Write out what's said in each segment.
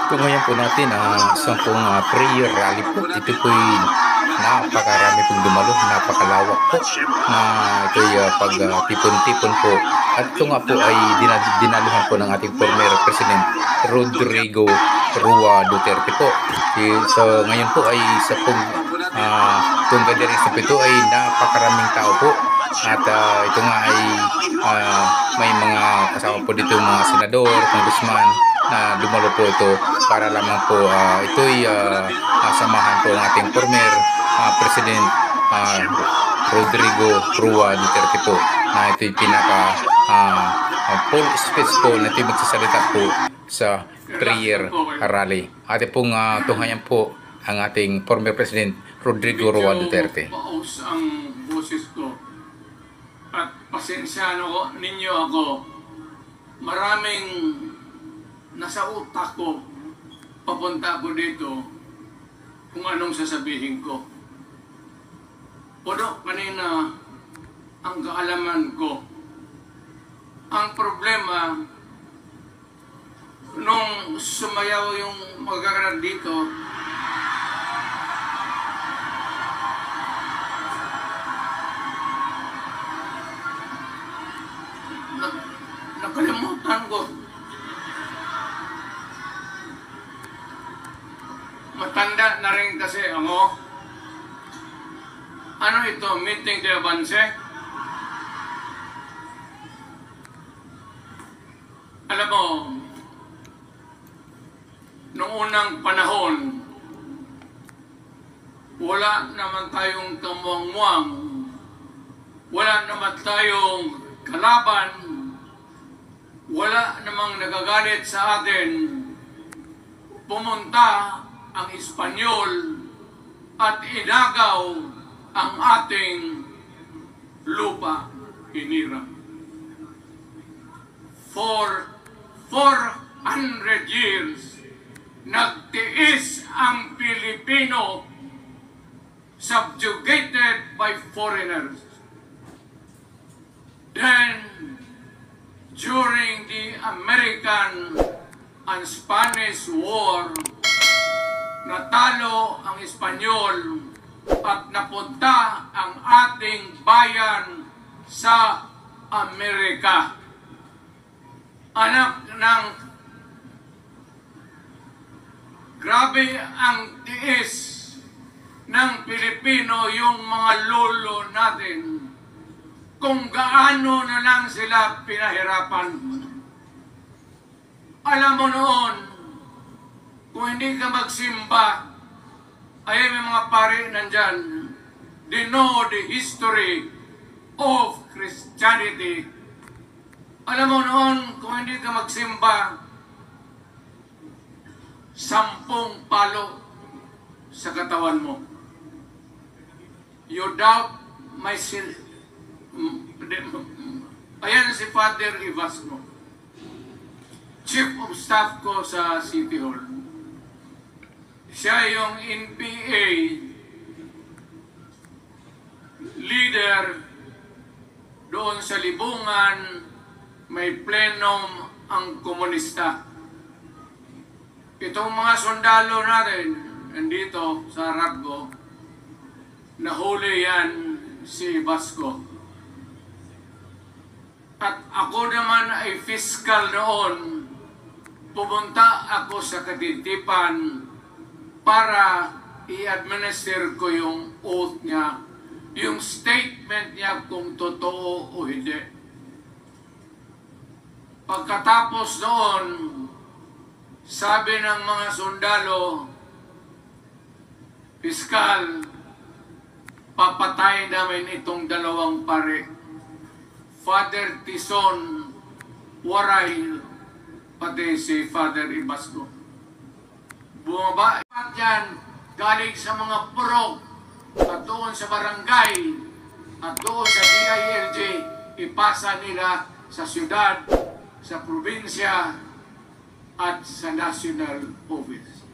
Tunghayan po natin isang pong prayer rally po. Ito po'y napakarami pong dumalo, napakalawak po na ito'y pagtipon-tipon po. At ito nga po ay dinaluhan po ng ating former President Rodrigo Rua Duterte po. So ngayon po ay sa pong itong gathering po ito ay napakaraming tao po. At ito nga ay may mga kasama po dito mga senador, congressman na dumalo po ito para lamang po ito'y samahan po ang ating former President Rodrigo Rua Duterte po na ito'y pinaka full speech po na ito'y magsasalita po sa prayer rally. Ate pong tunghayan po ang ating former President Rodrigo Rua Duterte. Paus ang boses ko at pasensyano ninyo ako. Maraming nasa utak ko papunta ako dito kung anong sasabihin ko. Puno kanina ang kaalaman ko. Ang problema, nung sumayaw yung magkakaroon dito, nakalimutan ko. Matanda na rin kasi ako. Ano ito? Meeting de avance? Alam mo, noong unang panahon, wala naman tayong kamuang-muang, wala naman tayong kalaban, wala namang nagagalit sa atin. Pumunta ang Espanyol at inagaw ang ating lupa, hinirang. For 400 years, nagtiis ang Pilipino, subjugated by foreigners. Then, during the American and Spanish War, natalo ang Espanyol at napunta ang ating bayan sa Amerika. Anak ng grabe ang tiis ng Pilipino, yung mga lolo natin, kung gaano na lang sila pinahirapan. Alam mo noon, kung hindi ka magsimba, ay may mga pari nandyan, they know the history of Christianity. Alam mo noon, kung hindi ka magsimba, 10 palo sa katawan mo. You doubt my sin. Ayan si Father Ivasco, Chief of Staff ko sa City Hall. Siya yung NPA leader doon sa Libungan, may plenum ang komunista. Itong mga sundalo natin, nandito sa Aragbo, nahuli yan si Vasco. At ako naman ay fiscal noon, pumunta ako sa Katitipan para i-administer ko yung oath niya, yung statement niya kung totoo o hindi. Pagkatapos noon, sabi ng mga sundalo, piskal, papatay namin itong 2 pare, Father Tison Waray, pati si Father Ibasco. Bumaba at yan, galing sa mga purok, at doon sa barangay, at doon sa DILG, ipasa nila sa syudad, sa probinsya, at sa national office.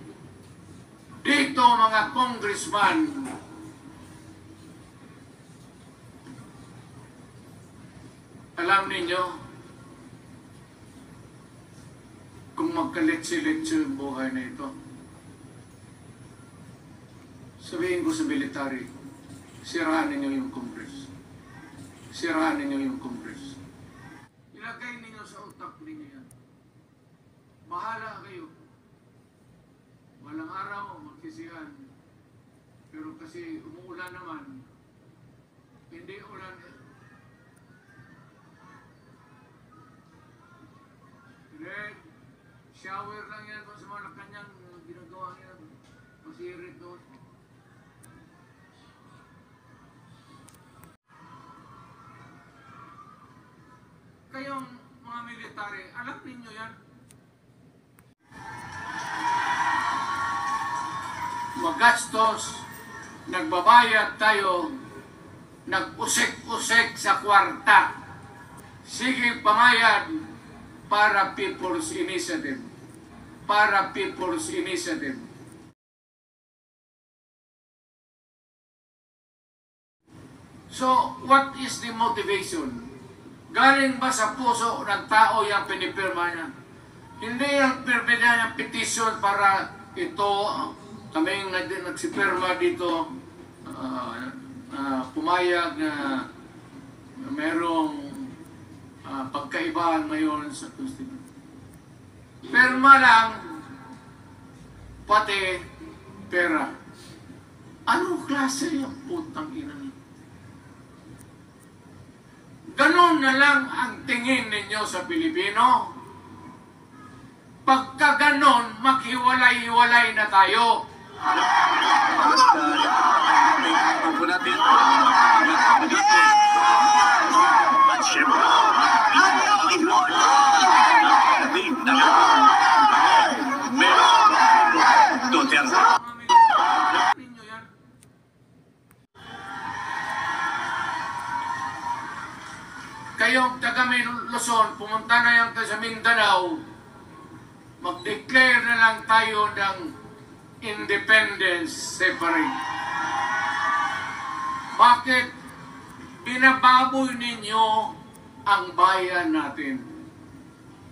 Dito mga congressman, alam ninyo, kung kung magkaletse-letse yung buhay na ito. Sabihin ko sa military, sirahan ninyo yung Congress. Sirahan ninyo yung Congress. Ilagay ninyo sa utak ninyo yan. Bahala kayo. Walang araw, magsisihan. Pero kasi umuulan naman, hindi ulan. Red, shower lang yan kung sa Malacanang ginagawa niya. Masirit doon. Kayong mga military, alam ninyo yan? Magastos, nagbabayad tayo, nag-usik-usik sa kwarta. Sige pamayad para People's Initiative. Para People's Initiative. So, what is the motivation? Galing ba sa puso ng tao yung pinipirma niya? Hindi yung pirma yung petition para ito, kaming nagsipirma dito, pumayag na merong pagkaibahan ngayon sa Constitution. Pirma lang, pati pera. Anong klase yung putang ina niyo? Ganon na lang ang tingin ninyo sa Pilipino. Pagka ganon, maghiwalay-hiwalay na tayo. Kayong taga Luzon, pumunta na yan sa Mindanao, mag-declare na lang tayo ng independence separate. Bakit binababoy ninyo ang bayan natin?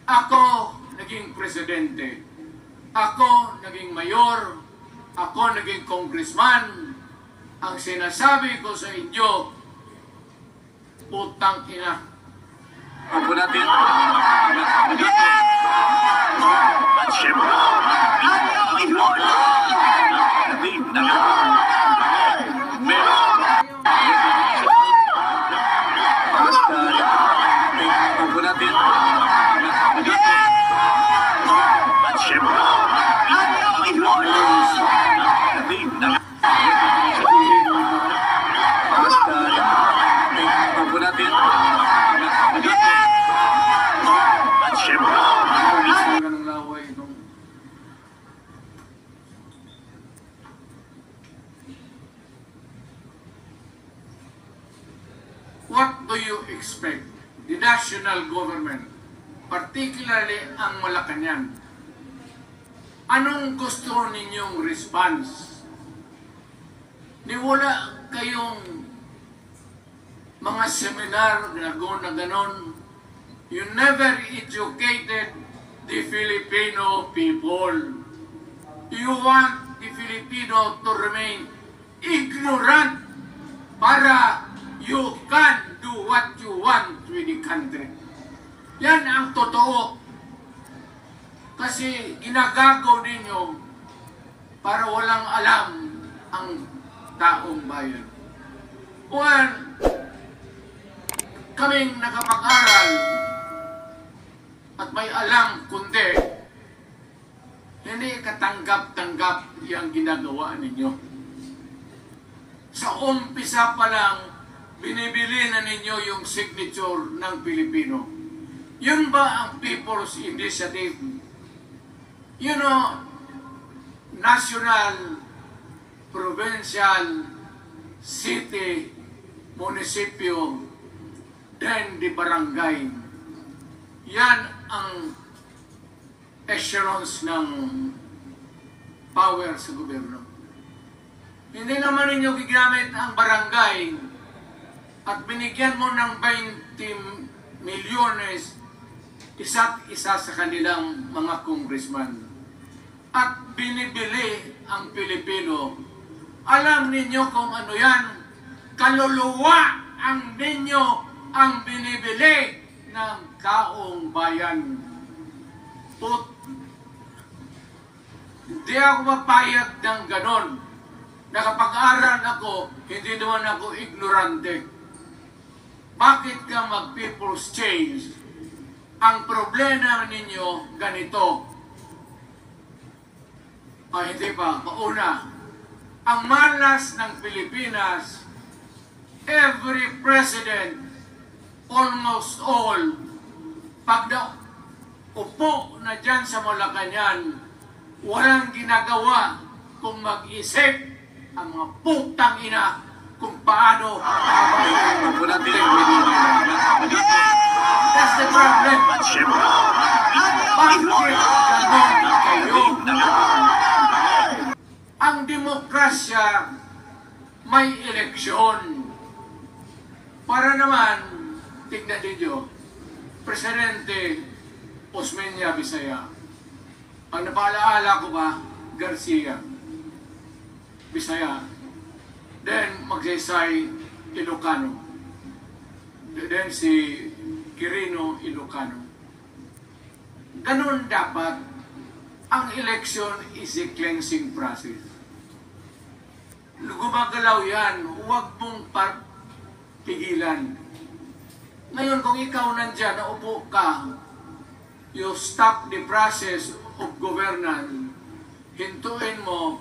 Ako naging presidente, ako naging mayor, ako naging congressman. Ang sinasabi ko sa inyo, putang ina. Ako natin. What do you expect the national government, particularly ang Malacanang? Anong gusto ninyong response? Wala kayong mga seminar na ganon. You never educated the Filipino people. You want the Filipino to remain ignorant para you can do what you want with the country. Yan ang totoo. Kasi ginagago ninyo para walang alam ang taong bayan. Well, kaming nakapag-aral at may alam kundi hindi katanggap-tanggap yung ginagawa ninyo. Sa umpisa pa lang, binibili na ninyo yung signature ng Pilipino. Yun ba ang People's Initiative? You know, national, provincial, city, munisipyo, then the barangay. Yan ang echelons ng power sa gobyerno. Hindi naman ninyo gigamit ang barangay at binigyan mo ng 20 milyones isa't isa sa kanilang mga congressman at binibili ang Pilipino. Alam ninyo kung ano yan? Kaluluwa ang ninyo ang binibili ng taong bayan. Hindi ako mapayag ng ganon. Nakapag-aral ako, hindi naman ako ignorante. Bakit ka mag-people's change? Ang problema ninyo ganito. Hindi pa. Mauna, ang malas ng Pilipinas, every president, almost all, pag upo na dyan sa Malacanang, walang ginagawa kung mag-isip ang mga putang ina kung paano That's the problem. Bakit ganon kayo? Ang demokrasya may eleksyon. Para naman, tignan ninyo, Presidente Osmeña Bisaya. Ang napaalaala ko ba, Garcia Bisaya. Then, Magsaysay Ilocano. Then, si Quirino Ilocano. Ganun dapat. Ang election is a cleansing process. Gumagalaw yan, huwag mong pigilan. Ngayon, kung ikaw nandyan, naupo ka, you stop the process of governance, hintuin mo,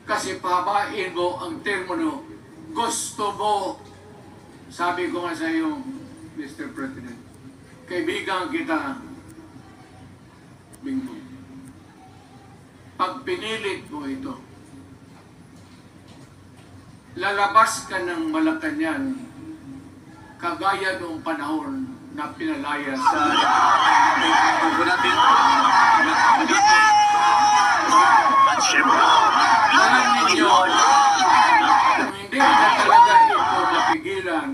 kasi pahabain mo ang termo mo. Gusto mo, sabi ko nga sa iyo, Mr. President, kaibigan kita, bingo. Pag pinilit mo ito, lalabas ka ng Malacanang kagaya noong panahon na pinalaya sa alam ninyo, kung hindi na talaga ito napigilan,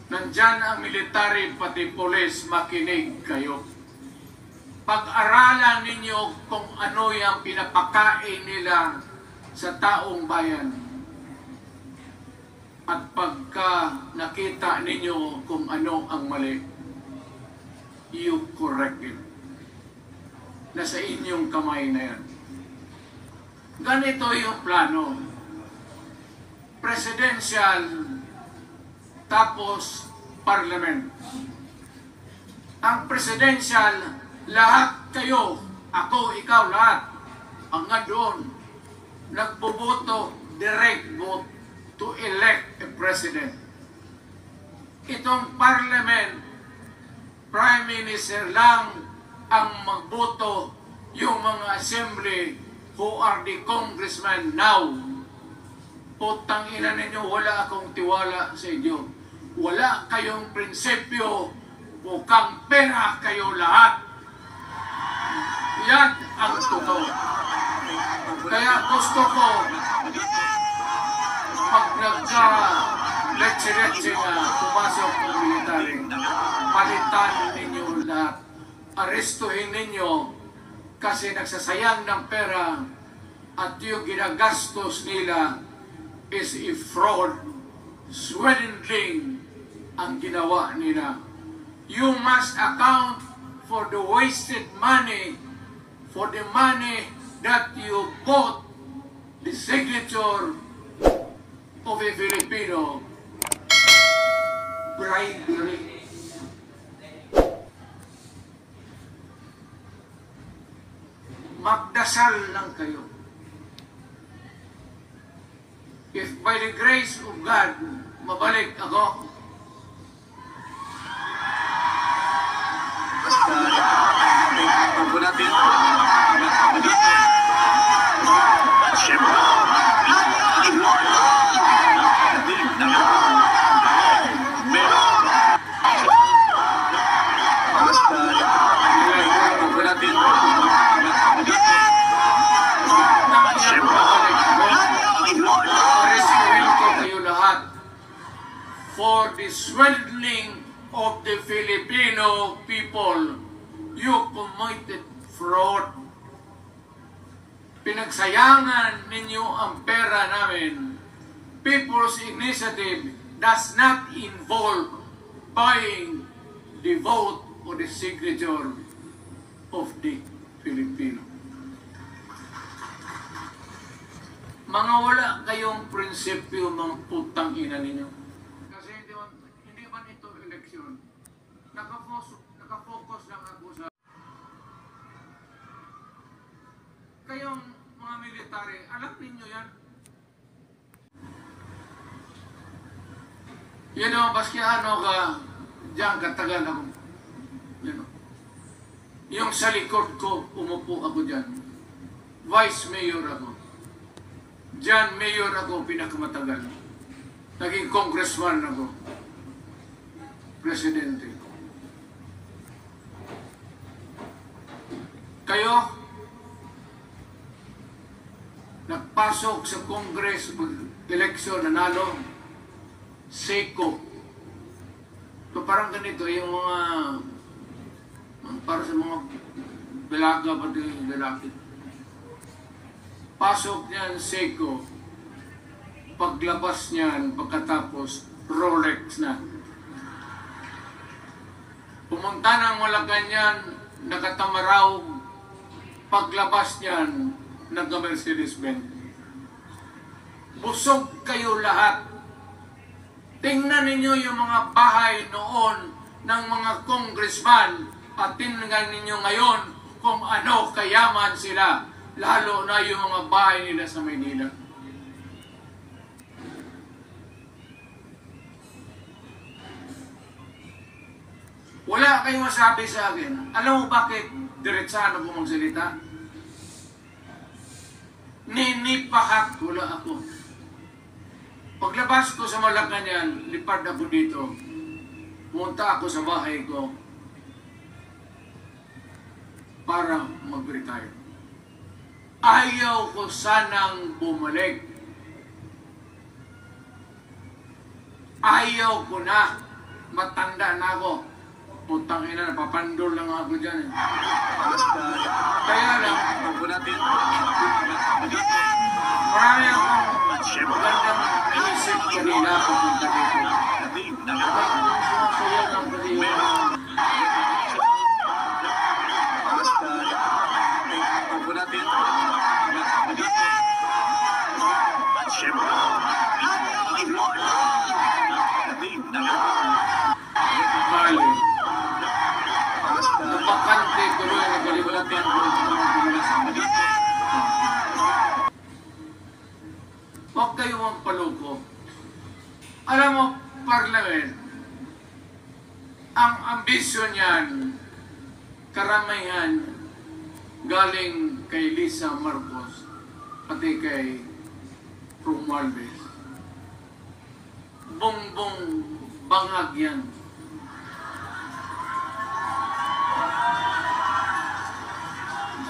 nandyan ang military pati polis, makinig kayo. Pag-aralan ninyo kung ano yung pinapakain nila sa taong bayan. At pagka nakita ninyo kung ano ang mali, you correct it. Nasa inyong kamay na yan. Ganito yung plano. Presidential, tapos parliament. Ang presidential, lahat kayo, ako, ikaw, lahat, ang doon, nagboboto, direct vote to elect a president. Itong parliament, prime minister lang ang magboto, yung mga assembly who are the congressmen now. Putang ina ninyo, wala akong tiwala sa inyo. Wala kayong prinsipyo, bukang pera kayo lahat. Yan ang totoo. Kaya gusto ko, pag nagka-letse-letse na pumasok ng military, palitan ninyo lahat. Arestuhin ninyo kasi nagsasayang ng pera at yung ginagastos nila is a fraud, swindling ang ginawa nila. You must account for the wasted money, for the money that you bought the signature of a Filipino. Bribery. Magdasal lang kayo. If by the grace of God, mabalik ako, for the swindling of the Filipino people, you committed fraud. Pinagsayangan ninyo ang pera namin. People's Initiative does not involve buying the vote or the signature of the Filipino. Mga wala kayong prinsipyo, mga putang ina ninyo. Kasi hindi man ito eleksyon. Nakafocus lang ako sa kayong mga military. Alam ninyo yan? Yan o, baski ano ka, diyan katagal ako. Yan o. Yung sa likod ko, umupo ako dyan. Vice Mayor ako. Diyan, Mayor ako, pinakamatagal. Naging congressman ako. Presidente. Kayo, nagpasok sa Congress, eleksyon, nanalo, Seiko. So parang ganito, yung mga, para sa mga dalaga, pati lalaki. Pasok niyan, Seiko. Paglabas niyan, pagkatapos, Rolex na. Pumunta ng Malacanang, nakatamaraw. Paglabas niyan, nagka-Mercedes-Benz. Busog kayo lahat. Tingnan ninyo yung mga bahay noon ng mga congressman at tingnan ninyo ngayon kung ano kayaman sila. Lalo na yung mga bahay nila sa Maynila. Wala kayong masabi sa akin. Alam mo bakit diretsahan ako magsalita? Ninipahat wala ako. Paglabas ko sa Malacanang, lipad ako dito. Pumunta ako sa bahay ko para mag-retire. Ayaw ko sanang bumalik. Ayaw ko na. Matanda na ako. Putang ina, napapandol lang ako dyan. Kaya lang, marami akong magandang naisip kanina papunta dito. Sumasayaw ng baliw. Bali. Napakante tuloy na balibalagan ko. Huwag kayo ang paluko. Alam mo, Parliament, ang ambisyon niyan, karamihan, galing kay Lisa Marcos, pati kay Romualdez. Bongbong bangag yan.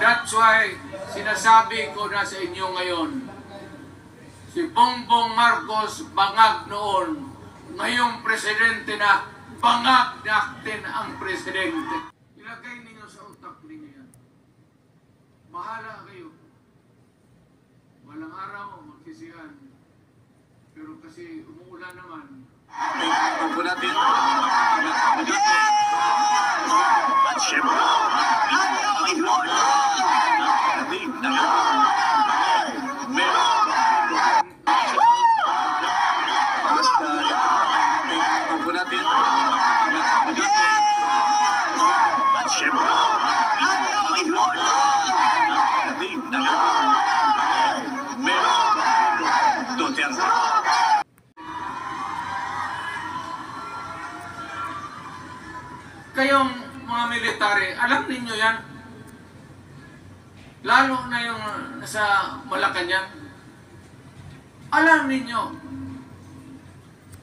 That's why sinasabi ko na sa inyo ngayon, si Bongbong Marcos bangag noon, ngayong presidente na, bangag natin ang presidente. Ilagay ninyo sa utak ninyo yan. Bahala kayo. Walang araw, magsisihan. Pero kasi umuulan naman. Pagpo natin. Kayong mga military, alam ninyo yan? Lalo na yung sa Malacanang. Alam ninyo,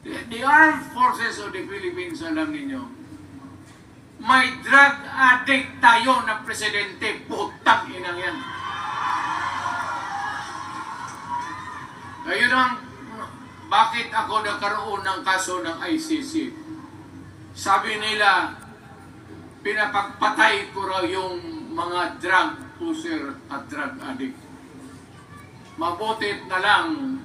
the armed forces of the Philippines, alam ninyo, may drug addict tayo na presidente, putang inang yan. Ayun ang bakit ako nagkaroon ng kaso ng ICC. Sabi nila, pinapagpatay ko raw yung mga drug user at drug addict. Mabutit na lang,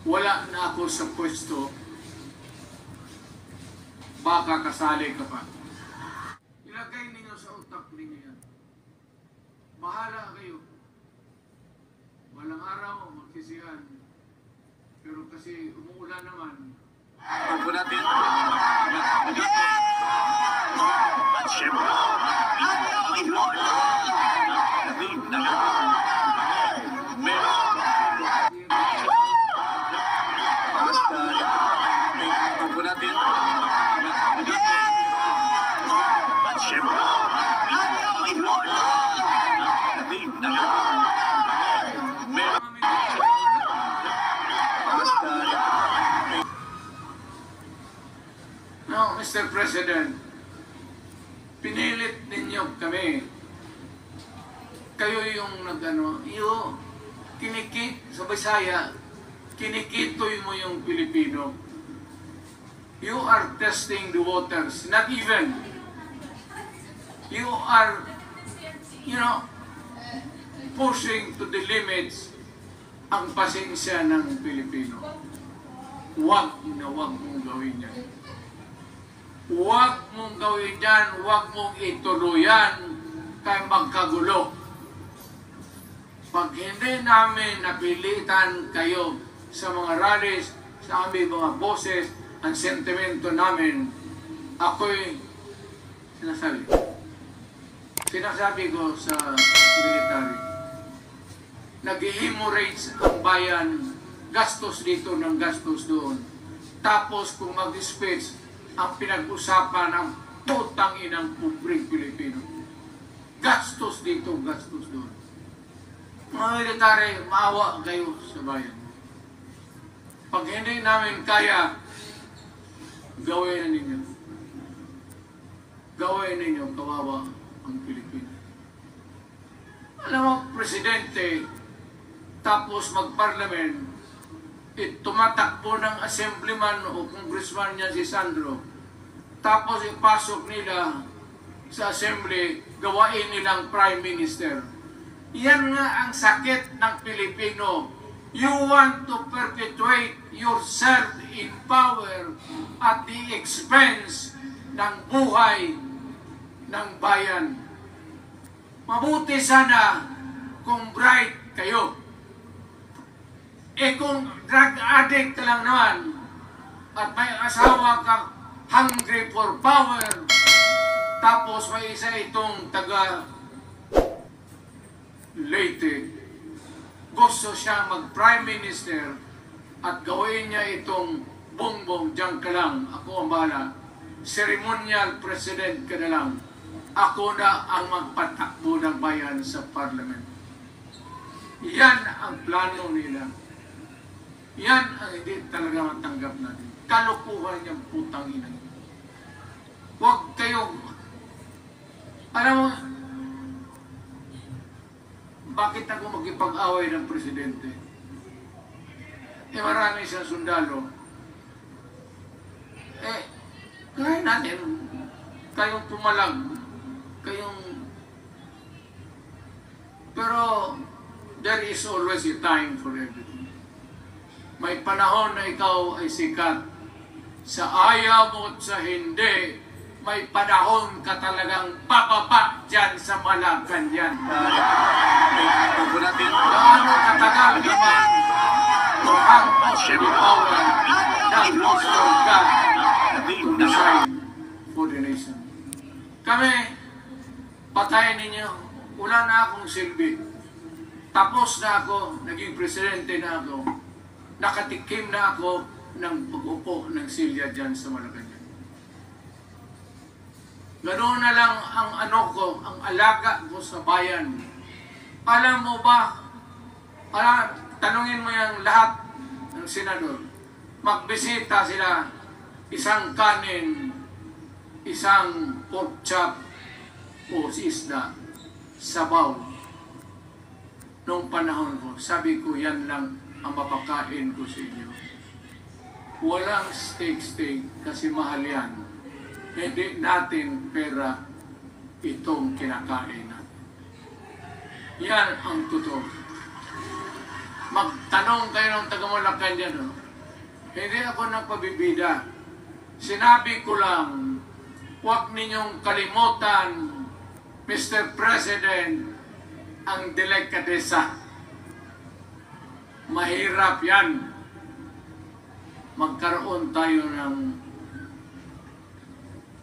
wala na ako sa pwesto, baka kasali ka pa. Ilagay ninyo sa utak ninyo yan. Bahala kayo. Walang araw, magsisihan. Pero kasi umuulan naman, Tubo natin. At syempre, tubo natin. At syempre, no, Mr. President, pinilit ninyo kami. Kayo yung nag-ano, kinikit sa Bisaya, kinikitoy mo yung Pilipino. You are testing the waters, not even. You are, pushing to the limits ang pasensya ng Pilipino. Huwag mong gawin yan. Huwag mong gawin yan, huwag mong ituluyan kay magkagulo. Pag hindi namin napilitan kayo sa mga rallies, sa aming mga boses, ang sentimento namin, ako'y sinasabi ko sa military, nag-hemorrhage ang bayan, gastos dito ng gastos doon. Tapos kung mag-speech, ang pinag-usapan ng putang inang pubring Pilipino. Gastos dito, gastos doon. Mga military, maawa kayo sa bayan. Pag hindi namin kaya, gawin na ninyo. Gawin ninyo, kawawa ang Pilipino. Alam mo, Presidente, tapos mag-parliament, tumatakbo ng assemblyman o congressman niya si Sandro, tapos ipasok nila sa assembly, gawain nilang prime minister. Yan nga ang sakit ng Pilipino. You want to perpetuate yourself in power at the expense ng buhay ng bayan. Mabuti sana kung bright kayo. Kung drug addict ka lang naman at may asawa kang hungry for power, tapos may isa itong taga Leyte, gusto siya mag-prime minister at gawin niya itong bongbong, diyan ka lang, ako ang bahala. Ceremonial president ka na lang. Ako na ang magpatakbo ng bayan sa parliament. Yan ang plano nila. Yan ang hindi talaga matanggap natin. Kalukuhan niyang putang ina. Huwag kayo, alam mo, bakit ako magkipag-away ng presidente? Marami siyang sundalo. Kaya natin, kayong pumalag, pero there is always a time for everything. May panahon na ikaw ay sikat. Sa ayaw mo at sa hindi, may panahon ka talagang papapa dyan sa Malacanang. Tubo natin. Gaano katagal naman ang power na gusto ka to decide for the nation. Kami, patayin ninyo, wala na akong silbi. Tapos na ako, naging presidente na ako, nakatikim na ako ng pag-upo ng silya dyan sa Malacanang. Ganoon na lang ang ang alaga ko sa bayan. Alam mo ba, tanungin mo yung lahat ng senador, magbisita sila, isang kanin, isang pork chop, o isda, sabaw. Noong panahon ko, sabi ko, yan lang ang mapakain ko sa inyo. walang steak kasi mahal yan. Hindi natin pera itong kinakain natin. Yan ang totoo. Magtanong kayo ng taga-Malacanang, no? Hindi ako nagpabibida. Sinabi ko lang, huwag ninyong kalimutan, Mr. President, ang delikadesa. Mahirap yan. Magkaroon tayo ng...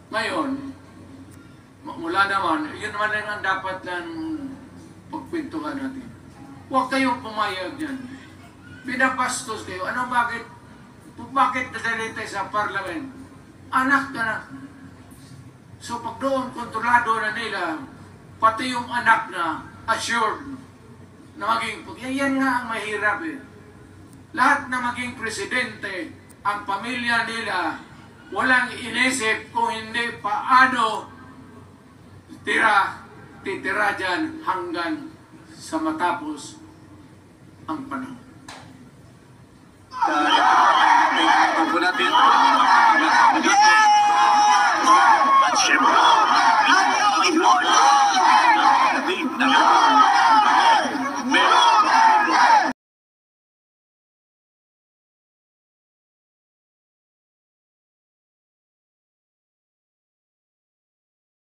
Ngayon, mula naman, yun naman lang ang dapat lang pagkwentuhan natin. Huwag kayong pumayag yan. Pinapastos kayo. Ano bakit nadali tayo sa parliament? Anak ka na. So pag doon, kontrolado na nila, pati yung anak na assured na maging... Yan nga ang mahirap eh. Lahat na maging presidente, ang pamilya nila, walang inisip kung hindi paano titira dyan hanggang sa matapos ang panahon.